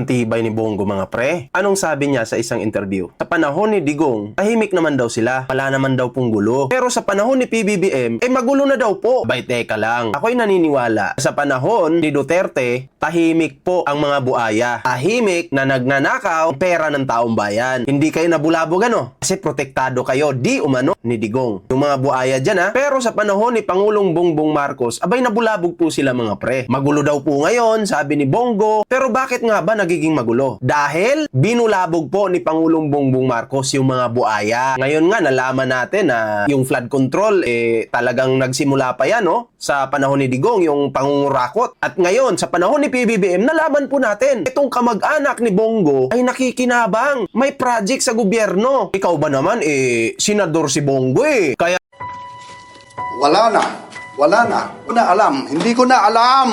Tibay ni Bongo mga pre. Anong sabi niya sa isang interview? Sa panahon ni Digong, tahimik naman daw sila. Wala naman daw pong gulo. Pero sa panahon ni PBBM, magulo na daw po. Bay, teka lang. Ako'y naniniwala. Sa panahon ni Duterte, tahimik po ang mga buaya. Tahimik na nagnanakaw ang pera ng taong bayan. Hindi kayo nabulabog ano? Kasi protektado kayo, di umano ni Digong. Yung mga buaya dyan ha. Pero sa panahon ni Pangulong Bongbong Marcos, abay nabulabog po sila mga pre. Magulo daw po ngayon, sabi ni Bongo. Pero bakit nga ba nagiging magulo? Dahil binulabog po ni Pangulong Bongbong Marcos yung mga buaya. Ngayon nga nalaman natin na yung flood control talagang nagsimula pa yan no? Sa panahon ni Digong, yung pangungurakot. At ngayon sa panahon ni PBBM, nalaman po natin itong kamag-anak ni Bongo ay nakikinabang. May project sa gobyerno. Ikaw ba naman senador si Bongo Kaya Wala na. Wala na. Hindi ko na alam.